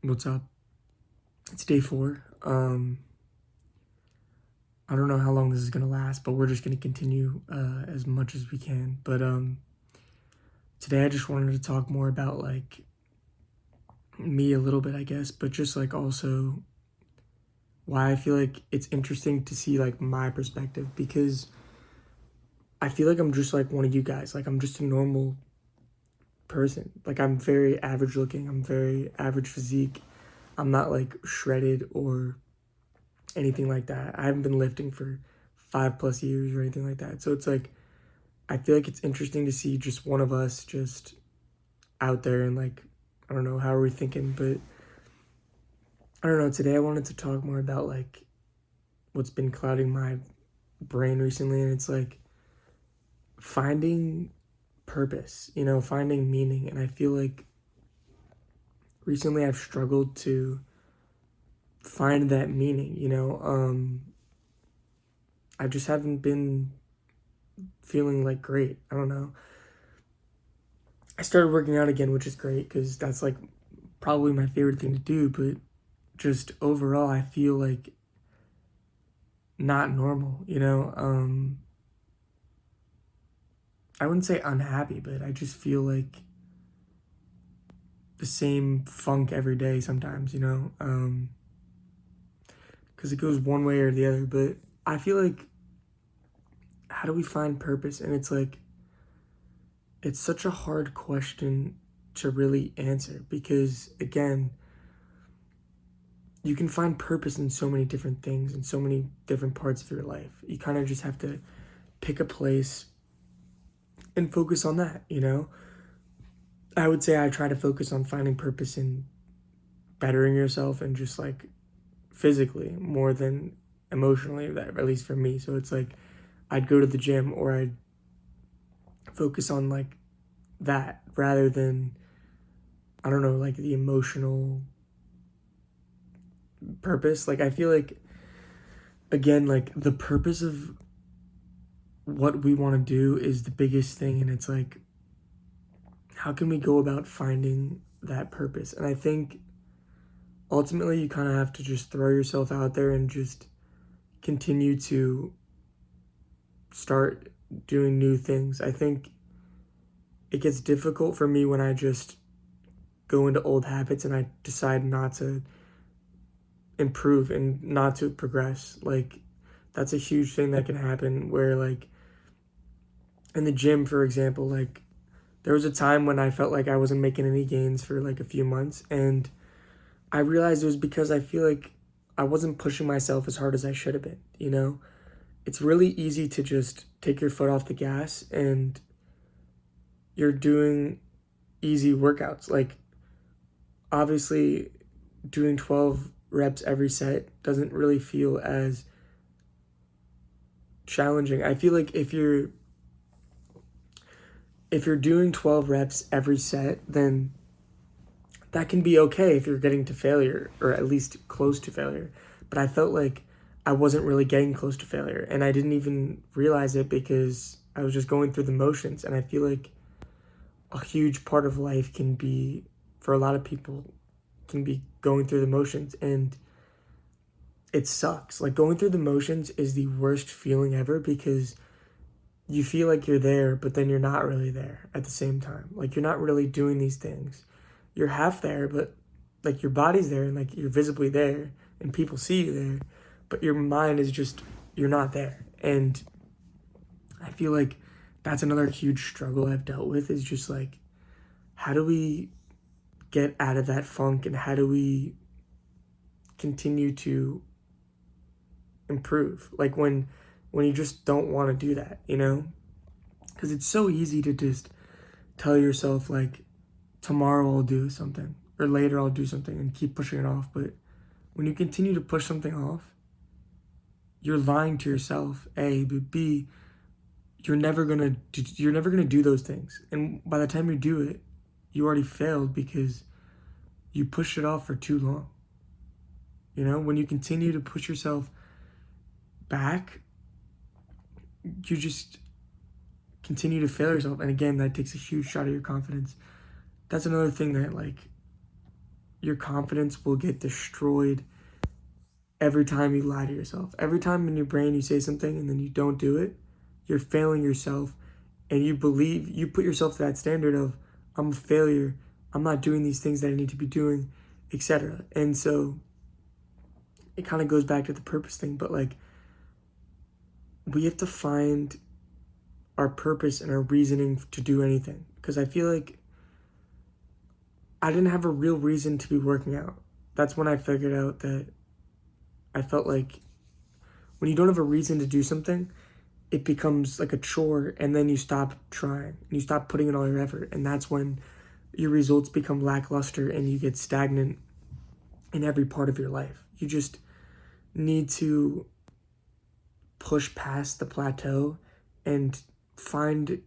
What's up? It's day 4. I don't know how long this is gonna last, but we're just gonna continue as much as we can. But today I just wanted to talk more about like me a little bit, I guess, but just like also why I feel like it's interesting to see like my perspective, because I feel like I'm just like one of you guys. Like I'm just a normal person. Like I'm very average looking. I'm very average physique. I'm not like shredded or anything like that. I haven't been lifting for 5+ years or anything like that. So it's like, I feel like it's interesting to see just one of us just out there and like, I don't know, how are we thinking? But I don't know. Today I wanted to talk more about like what's been clouding my brain recently. And it's like finding purpose, finding meaning. And I feel like recently I've struggled to find that meaning. I just haven't been feeling like great. I don't know. I started working out again, which is great because that's like probably my favorite thing to do, but just overall I feel like not normal. I wouldn't say unhappy, but I just feel like the same funk every day sometimes, because it goes one way or the other. But I feel like, how do we find purpose? And it's like, it's such a hard question to really answer because, again, you can find purpose in so many different things in so many different parts of your life. You kind of just have to pick a place and focus on that. I would say I try to focus on finding purpose in bettering yourself and just like physically more than emotionally, that at least for me. So it's like I'd go to the gym or I'd focus on like that rather than, I don't know, like the emotional purpose. Like I feel like, again, like the purpose of what we want to do is the biggest thing, and it's like, how can we go about finding that purpose? And I think ultimately you kind of have to just throw yourself out there and just continue to start doing new things. I think it gets difficult for me when I just go into old habits and I decide not to improve and not to progress. Like that's a huge thing that can happen where, like, in the gym, for example, like there was a time when I felt like I wasn't making any gains for like a few months, and I realized it was because I feel like I wasn't pushing myself as hard as I should have been. It's really easy to just take your foot off the gas and you're doing easy workouts. Like, obviously, doing 12 reps every set doesn't really feel as challenging. I feel like if you're doing 12 reps every set, then that can be okay if you're getting to failure or at least close to failure. But I felt like I wasn't really getting close to failure, and I didn't even realize it because I was just going through the motions. And I feel like a huge part of life can be, for a lot of people, can be going through the motions, and it sucks. Like going through the motions is the worst feeling ever because you feel like you're there, but then you're not really there at the same time. Like you're not really doing these things. You're half there, but like your body's there and like you're visibly there and people see you there, but your mind is just, you're not there. And I feel like that's another huge struggle I've dealt with, is just like, how do we get out of that funk and how do we continue to improve? Like when you just don't want to do that. Because it's so easy to just tell yourself like, tomorrow I'll do something or later I'll do something and keep pushing it off. But when you continue to push something off, you're lying to yourself, A, but B, you're never gonna do those things. And by the time you do it, you already failed because you pushed it off for too long. When you continue to push yourself back, you just continue to fail yourself. And again, that takes a huge shot of your confidence. That's another thing that like your confidence will get destroyed every time you lie to yourself. Every time in your brain you say something and then you don't do it, you're failing yourself, and you put yourself to that standard of, I'm a failure, I'm not doing these things that I need to be doing, etc. And so it kind of goes back to the purpose thing, but like, we have to find our purpose and our reasoning to do anything. Because I feel like I didn't have a real reason to be working out. That's when I figured out that I felt like when you don't have a reason to do something, it becomes like a chore, and then you stop trying and you stop putting in all your effort. And that's when your results become lackluster and you get stagnant in every part of your life. You just need to push past the plateau and find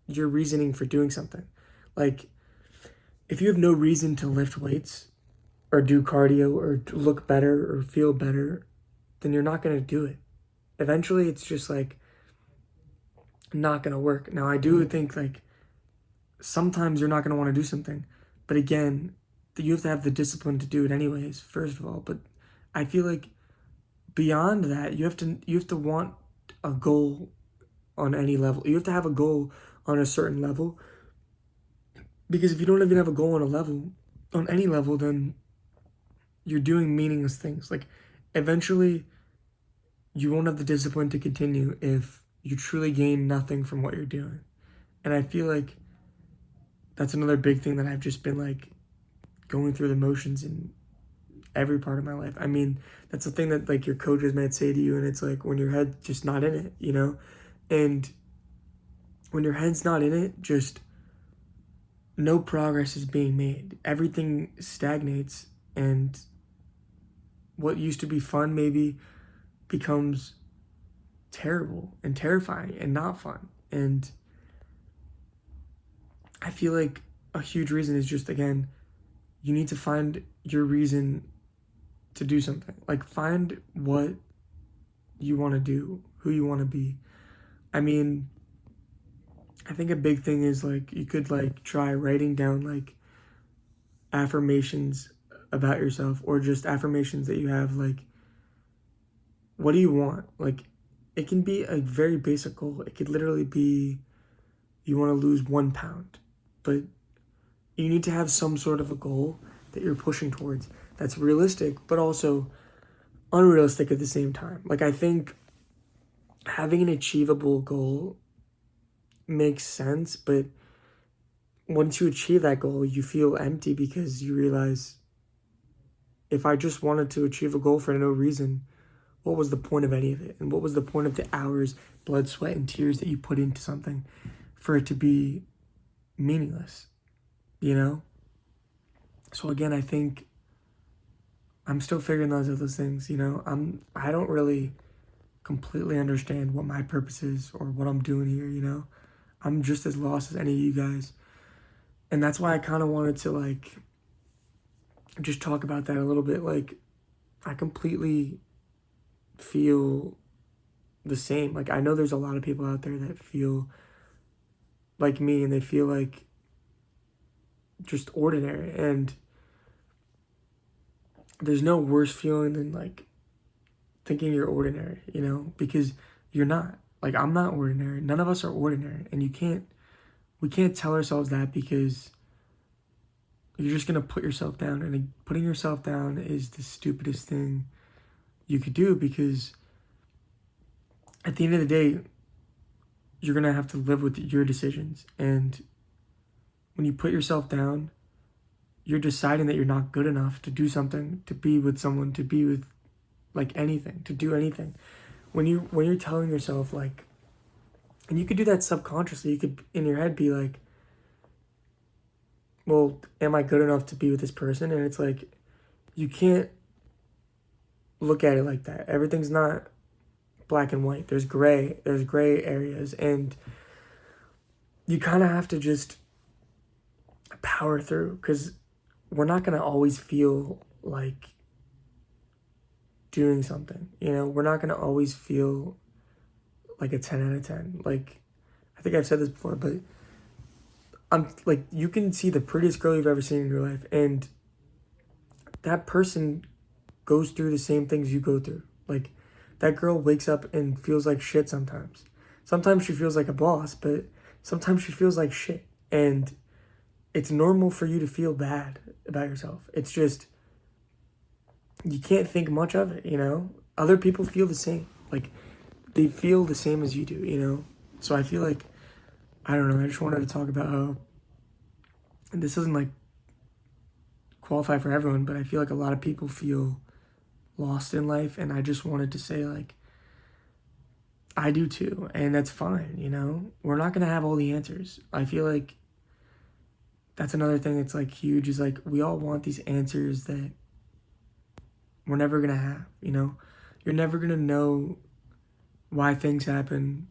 your reasoning for doing something. Like, if you have no reason to lift weights or do cardio or look better or feel better, then you're not going to do it. Eventually, it's just like not going to work. Now, I do think like sometimes you're not going to want to do something, but again, you have to have the discipline to do it anyways, first of all. But I feel like beyond that, you have to want a goal on any level. You have to have a goal on a certain level, because if you don't even have a goal on any level, then you're doing meaningless things. Like, eventually you won't have the discipline to continue if you truly gain nothing from what you're doing. And I feel like that's another big thing that I've just been like going through the motions in every part of my life. I mean, that's the thing that like your coaches might say to you, and it's like when your head's just not in it, you know? And when your head's not in it, just no progress is being made. Everything stagnates, and what used to be fun maybe becomes terrible and terrifying and not fun. And I feel like a huge reason is just, again, you need to find your reason to do something. Like, find what you want to do, who you want to be. I mean, I think a big thing is like you could like try writing down like affirmations about yourself, or just affirmations that you have. Like, what do you want? Like, it can be a very basic goal. It could literally be you want to lose 1 pound, but you need to have some sort of a goal that you're pushing towards that's realistic, but also unrealistic at the same time. Like, I think having an achievable goal makes sense, but once you achieve that goal, you feel empty, because you realize, if I just wanted to achieve a goal for no reason, what was the point of any of it? And what was the point of the hours, blood, sweat, and tears that you put into something for it to be meaningless, you know? So again, I think I'm still figuring those things, you know? I don't really completely understand what my purpose is or what I'm doing here, you know? I'm just as lost as any of you guys. And that's why I kind of wanted to like just talk about that a little bit. Like, I completely feel the same. Like, I know there's a lot of people out there that feel like me, and they feel like just ordinary. And there's no worse feeling than like thinking you're ordinary, you know, because you're not. Like, I'm not ordinary. None of us are ordinary. And we can't tell ourselves that, because you're just going to put yourself down. And putting yourself down is the stupidest thing you could do, because at the end of the day, you're going to have to live with your decisions. And when you put yourself down, you're deciding that you're not good enough to do something, to be with someone, to be with like anything, to do anything. When you're telling yourself like, and you could do that subconsciously, you could in your head be like, well, am I good enough to be with this person? And it's like, you can't look at it like that. Everything's not black and white. There's gray areas, and you kind of have to just power through, because we're not going to always feel like doing something, you know? We're not going to always feel like a 10 out of 10. Like, I think I've said this before, but I'm like, you can see the prettiest girl you've ever seen in your life, and that person goes through the same things you go through. Like, that girl wakes up and feels like shit sometimes. Sometimes she feels like a boss, but sometimes she feels like shit. And it's normal for you to feel bad about yourself. It's just, you can't think much of it, you know? Other people feel the same. Like, they feel the same as you do, you know? So I feel like, I don't know, I just wanted to talk about how, and this doesn't like qualify for everyone, but I feel like a lot of people feel lost in life, and I just wanted to say, like, I do too, and that's fine, you know? We're not gonna have all the answers. I feel like that's another thing that's like huge, is like, we all want these answers that we're never gonna have, you know? You're never gonna know why things happen,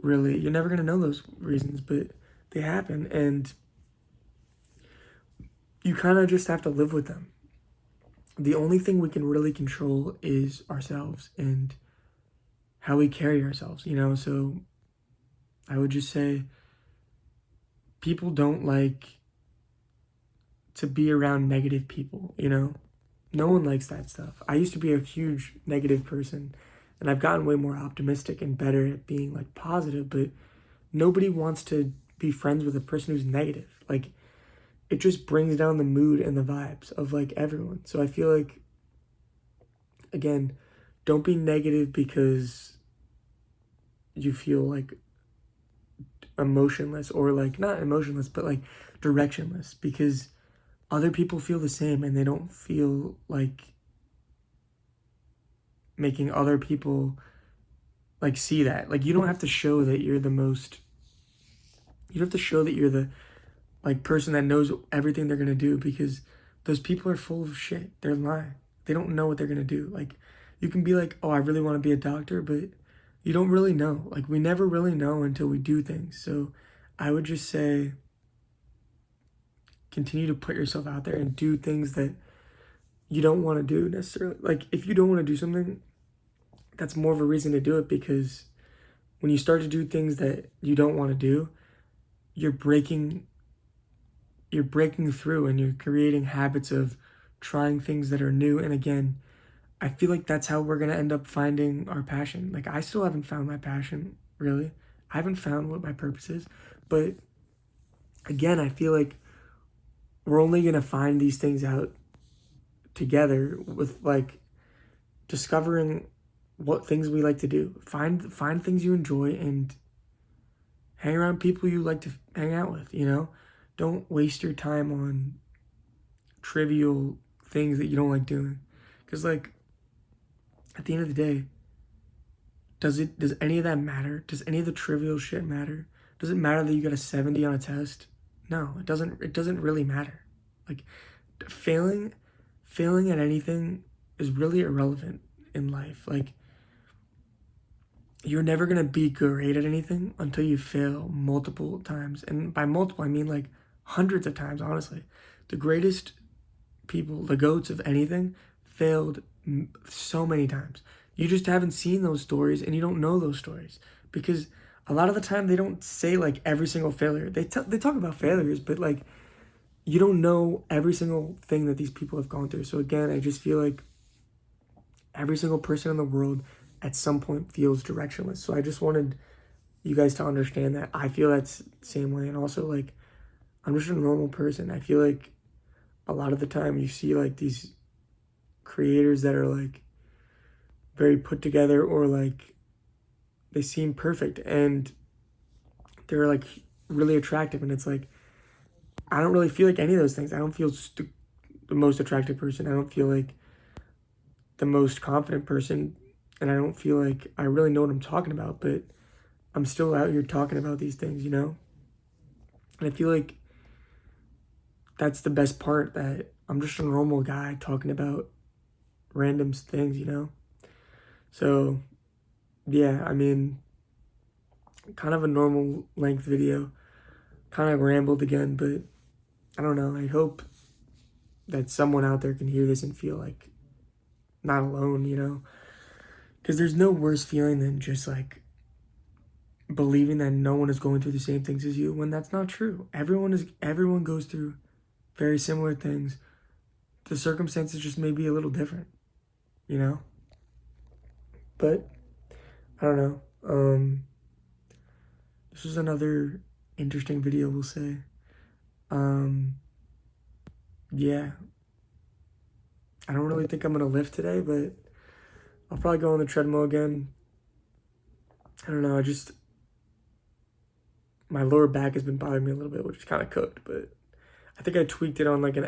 really. You're never gonna know those reasons, but they happen, and you kind of just have to live with them. The only thing we can really control is ourselves and how we carry ourselves, you know? So I would just say, people don't like to be around negative people, you know? No one likes that stuff. I used to be a huge negative person, and I've gotten way more optimistic and better at being like positive, but nobody wants to be friends with a person who's negative. Like, it just brings down the mood and the vibes of like everyone. So I feel like, again, don't be negative because you feel like emotionless, or like not emotionless, but like directionless, because other people feel the same, and they don't feel like making other people like see that. Like, you don't have to show that you're the most, you don't have to show that you're the like person that knows everything they're gonna do, because those people are full of shit. They're lying. They don't know what they're gonna do. Like, you can be like, oh, I really want to be a doctor, but you don't really know. Like, we never really know until we do things. So I would just say, continue to put yourself out there and do things that you don't want to do necessarily. Like, if you don't want to do something, that's more of a reason to do it, because when you start to do things that you don't want to do, you're breaking through, and you're creating habits of trying things that are new. And again, I feel like that's how we're going to end up finding our passion. Like, I still haven't found my passion, really. I haven't found what my purpose is. But again, I feel like we're only going to find these things out together with like discovering what things we like to do. Find things you enjoy, and hang around people you like to hang out with, you know? Don't waste your time on trivial things that you don't like doing. Because, like, at the end of the day, does any of that matter? Does any of the trivial shit matter? Does it matter that you got a 70 on a test? No, it doesn't really matter. Like, failing at anything is really irrelevant in life. Like, you're never gonna be great at anything until you fail multiple times. And by multiple, I mean like hundreds of times, honestly. The greatest people, the GOATs of anything, failed so many times. You just haven't seen those stories, and you don't know those stories, because a lot of the time they don't say like every single failure. They talk about failures, but like, you don't know every single thing that these people have gone through. So again, I just feel like every single person in the world at some point feels directionless. So I just wanted you guys to understand that I feel that's the same way. And also, like, I'm just a normal person. I feel like a lot of the time you see like these creators that are like very put together, or like they seem perfect, and they're like really attractive, and it's like, I don't really feel like any of those things. I don't feel the most attractive person. I don't feel like the most confident person, and I don't feel like I really know what I'm talking about, but I'm still out here talking about these things, you know? And I feel like that's the best part, that I'm just a normal guy talking about random things, you know? So, yeah, I mean, kind of a normal length video. Kind of rambled again, but I don't know. I hope that someone out there can hear this and feel like not alone, you know? Because there's no worse feeling than just like believing that no one is going through the same things as you, when that's not true. Everyone goes through very similar things. the circumstances just may be a little different, you know? But I don't know. This was another interesting video, we'll say. Yeah. I don't really think I'm gonna lift today, but I'll probably go on the treadmill again. I don't know, my lower back has been bothering me a little bit, which is kind of cooked, but I think I tweaked it on like the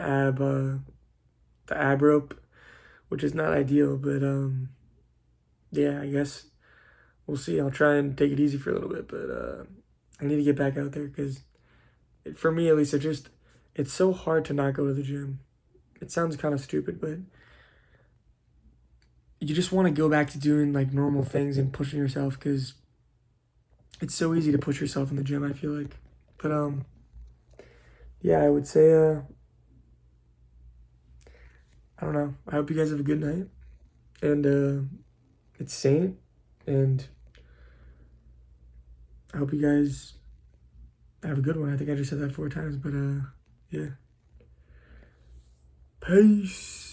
ab rope, which is not ideal, but yeah, I guess we'll see. I'll try and take it easy for a little bit, but I need to get back out there because for me at least, it's so hard to not go to the gym. It sounds kind of stupid, but you just want to go back to doing like normal things and pushing yourself because it's so easy to push yourself in the gym, I feel like. But yeah, I would say I don't know. I hope you guys have a good night. And it's Saint, and I hope you guys have a good one. I think I just said that 4 times, but yeah. Peace.